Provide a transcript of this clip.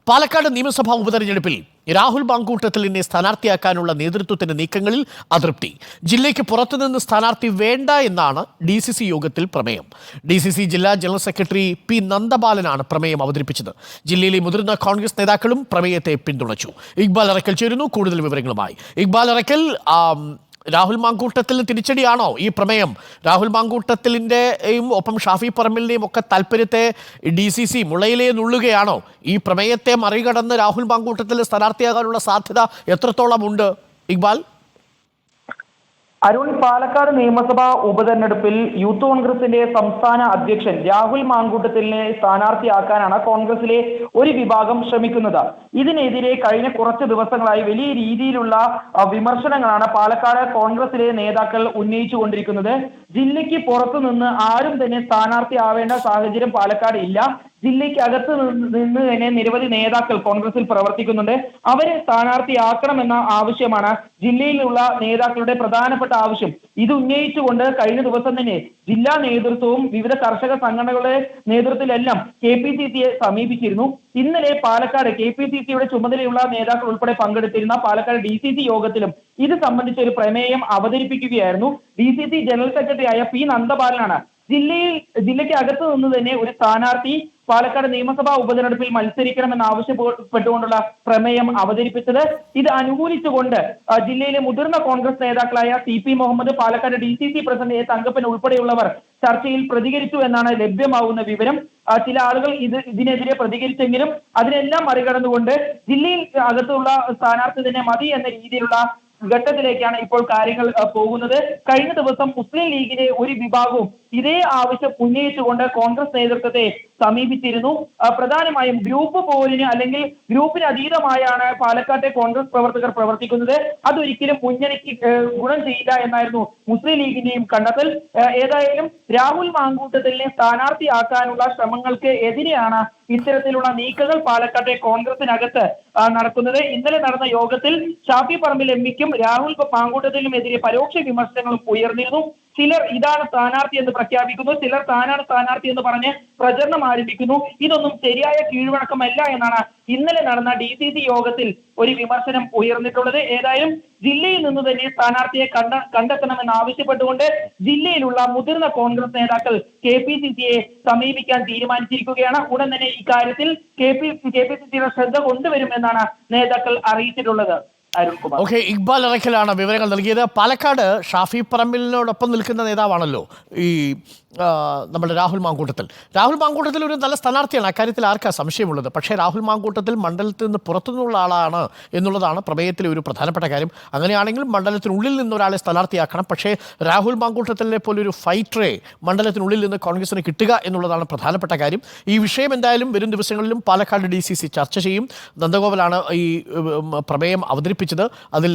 പാലക്കാട് നിയമസഭാ ഉപതെരഞ്ഞെടുപ്പിൽ രാഹുൽ മാങ്കൂട്ടത്തിലിനെ സ്ഥാനാർത്ഥിയാക്കാനുള്ള നേതൃത്വത്തിന്റെ നീക്കങ്ങളിൽ അതൃപ്തി. ജില്ലയ്ക്ക് പുറത്തുനിന്ന് സ്ഥാനാർത്ഥി വേണ്ട എന്നാണ് DCC യോഗത്തിൽ പ്രമേയം. DCC ജില്ലാ ജനറൽ സെക്രട്ടറി P. നന്ദബാലനാണ് പ്രമേയം അവതരിപ്പിച്ചത്. ജില്ലയിലെ മുതിർന്ന കോൺഗ്രസ് നേതാക്കളും പ്രമേയത്തെ പിന്തുണച്ചു. ഇക്ബാൽ അറക്കൽ ചേരുന്നു കൂടുതൽ വിവരങ്ങളുമായി. ഇക്ബാൽ അറക്കൽ, രാഹുൽ മാങ്കൂട്ടത്തിന് തിരിച്ചടിയാണോ ഈ പ്രമേയം? രാഹുൽ മാങ്കൂട്ടത്തിലിൻ്റെയും ഒപ്പം ഷാഫി പറമ്പിലിൻ്റെയും ഒക്കെ താല്പര്യത്തെ DCC മുളയിലേ നുള്ളുകയാണോ? ഈ പ്രമേയത്തെ മറികടന്ന് രാഹുൽ മാങ്കൂട്ടത്തിൽ സ്ഥാനാർത്ഥിയാകാനുള്ള സാധ്യത എത്രത്തോളം ഉണ്ട് ഇക്ബാൽ? അരുൺ, പാലക്കാട് നിയമസഭാ ഉപതെരഞ്ഞെടുപ്പിൽ യൂത്ത് കോൺഗ്രസിന്റെ സംസ്ഥാന അധ്യക്ഷൻ രാഹുൽ മാങ്കൂട്ടത്തിലിനെ സ്ഥാനാർത്ഥിയാക്കാനാണ് കോൺഗ്രസിലെ ഒരു വിഭാഗം ശ്രമിക്കുന്നത്. ഇതിനെതിരെ കഴിഞ്ഞ കുറച്ച് ദിവസങ്ങളായി വലിയ രീതിയിലുള്ള വിമർശനങ്ങളാണ് പാലക്കാട് കോൺഗ്രസിലെ നേതാക്കൾ ഉന്നയിച്ചുകൊണ്ടിരിക്കുന്നത്. ജില്ലയ്ക്ക് പുറത്തു നിന്ന് ആരും തന്നെ സ്ഥാനാർത്ഥിയാവേണ്ട സാഹചര്യം പാലക്കാട് ഇല്ല. ജില്ലയ്ക്ക് അകത്ത് നിന്ന് തന്നെ നിരവധി നേതാക്കൾ കോൺഗ്രസിൽ പ്രവർത്തിക്കുന്നുണ്ട്. അവരെ സ്ഥാനാർത്ഥിയാക്കണമെന്ന ആവശ്യമാണ് ജില്ലയിലുള്ള നേതാക്കളുടെ പ്രധാനപ്പെട്ട ആവശ്യം. ഇത് ഉന്നയിച്ചുകൊണ്ട് കഴിഞ്ഞ ദിവസം തന്നെ ജില്ലാ നേതൃത്വവും വിവിധ കർഷക സംഘടനകളുടെ നേതൃത്വത്തിലെല്ലാം KPCCയെ സമീപിച്ചിരുന്നു. ഇന്നലെ പാലക്കാട് KPCCയുടെ ചുമതലയുള്ള നേതാക്കൾ ഉൾപ്പെടെ പങ്കെടുത്തിരുന്ന പാലക്കാട് DCC യോഗത്തിലും ഇത് സംബന്ധിച്ച ഒരു പ്രമേയം അവതരിപ്പിക്കുകയായിരുന്നു. DCC ജനറൽ സെക്രട്ടറിയായ P. നന്ദബാലനാണ് ജില്ലയ്ക്ക് അകത്ത് നിന്ന് തന്നെ ഒരു സ്ഥാനാർത്ഥി പാലക്കാട് നിയമസഭാ ഉപതെരഞ്ഞെടുപ്പിൽ മത്സരിക്കണമെന്ന് ആവശ്യപ്പെട്ടുകൊണ്ടുള്ള പ്രമേയം അവതരിപ്പിച്ചത്. ഇത് അനുകൂലിച്ചുകൊണ്ട് ജില്ലയിലെ മുതിർന്ന കോൺഗ്രസ് നേതാക്കളായ CP Muhammad, Palakkad DCC president A. Thankappan ഉൾപ്പെടെയുള്ളവർ ചർച്ചയിൽ പ്രതികരിച്ചു എന്നാണ് ലഭ്യമാകുന്ന വിവരം. ചില ആളുകൾ ഇതിനെതിരെ പ്രതികരിച്ചെങ്കിലും അതിനെല്ലാം മറികടന്നുകൊണ്ട് ജില്ലയിൽ അകത്തുള്ള സ്ഥാനാർത്ഥി തന്നെ മതി എന്ന രീതിയിലുള്ള ഘട്ടത്തിലേക്കാണ് ഇപ്പോൾ കാര്യങ്ങൾ പോകുന്നത്. കഴിഞ്ഞ ദിവസം മുസ്ലിം ലീഗിലെ ഒരു വിഭാഗവും ഇതേ ആവശ്യം ഉന്നയിച്ചുകൊണ്ട് കോൺഗ്രസ് നേതൃത്വത്തെ സമീപിച്ചിരുന്നു. പ്രധാനമായും ഗ്രൂപ്പ് പോരിന് അല്ലെങ്കിൽ ഗ്രൂപ്പിന് അതീതമായാണ് പാലക്കാട്ടെ കോൺഗ്രസ് പ്രവർത്തകർ പ്രവർത്തിക്കുന്നത്. അതൊരിക്കലും മുന്നണിക്ക് ഗുണം ചെയ്യില്ല എന്നായിരുന്നു മുസ്ലിം ലീഗിന്റെയും കണ്ടെത്തൽ. ഏതായാലും രാഹുൽ മാങ്കൂട്ടത്തിലിനെ സ്ഥാനാർത്ഥിയാക്കാനുള്ള ശ്രമങ്ങൾക്ക് എതിരെയാണ് ഇത്തരത്തിലുള്ള നീക്കങ്ങൾ പാലക്കാട്ടെ കോൺഗ്രസിനകത്ത് നടക്കുന്നത്. ഇന്നലെ നടന്ന യോഗത്തിൽ ഷാഫി പറമ്പിൽ MPക്കും രാഹുൽ മാങ്കൂട്ടത്തിനുമെതിരെ പരോക്ഷ വിമർശനങ്ങളും ഉയർന്നിരുന്നു. ചിലർ ഇതാണ് സ്ഥാനാർത്ഥി എന്ന് പ്രഖ്യാപിക്കുന്നു, ചിലർ താനാണ് സ്ഥാനാർത്ഥി എന്ന് പറഞ്ഞ് പ്രചരണം ആരംഭിക്കുന്നു. ഇതൊന്നും ശരിയായ കീഴ്വഴക്കമല്ല എന്നാണ് ഇന്നലെ നടന്ന DCC യോഗത്തിൽ ഒരു വിമർശനം ഉയർന്നിട്ടുള്ളത്. ഏതായാലും ജില്ലയിൽ നിന്ന് തന്നെ സ്ഥാനാർത്ഥിയെ കണ്ടെത്തണമെന്ന് ആവശ്യപ്പെട്ടുകൊണ്ട് ജില്ലയിലുള്ള മുതിർന്ന കോൺഗ്രസ് നേതാക്കൾ KPCCയെ സമീപിക്കാൻ തീരുമാനിച്ചിരിക്കുകയാണ്. ഉടൻ തന്നെ ഇക്കാര്യത്തിൽ KPCCയുടെ ശ്രദ്ധ കൊണ്ടുവരുമെന്നാണ് നേതാക്കൾ അറിയിച്ചിട്ടുള്ളത്. ഓക്കെ, ഇക്ബാൽ അറക്കലാണ് വിവരങ്ങൾ നൽകിയത്. പാലക്കാട് ഷാഫി പറമ്പിലിനോടൊപ്പം നിൽക്കുന്ന നേതാവാണല്ലോ ഈ നമ്മുടെ രാഹുൽ മാങ്കൂട്ടത്തിൽ ഒരു നല്ല സ്ഥാനാർത്ഥിയാണ്, അക്കാര്യത്തിൽ ആർക്കാ സംശയമുള്ളത്. പക്ഷേ രാഹുൽ മാങ്കൂട്ടത്തിൽ മണ്ഡലത്തിൽ നിന്ന് പുറത്തുനിന്നുള്ള ആളാണ് എന്നുള്ളതാണ് പ്രമേയത്തിലെ ഒരു പ്രധാനപ്പെട്ട കാര്യം. അങ്ങനെയാണെങ്കിൽ മണ്ഡലത്തിനുള്ളിൽ നിന്ന് ഒരാളെ സ്ഥാനാർത്ഥിയാക്കണം. പക്ഷേ രാഹുൽ മാങ്കൂട്ടത്തിനെ പോലൊരു ഫൈറ്ററെ മണ്ഡലത്തിനുള്ളിൽ നിന്ന് കോൺഗ്രസിന് കിട്ടുക എന്നുള്ളതാണ് പ്രധാനപ്പെട്ട കാര്യം. ഈ വിഷയം എന്തായാലും വരും ദിവസങ്ങളിലും പാലക്കാട് DCC ചർച്ച ചെയ്യും. നന്ദഗോപാലാണ് ഈ പ്രമേയം അവതരിപ്പിച്ചത്. അതിൽ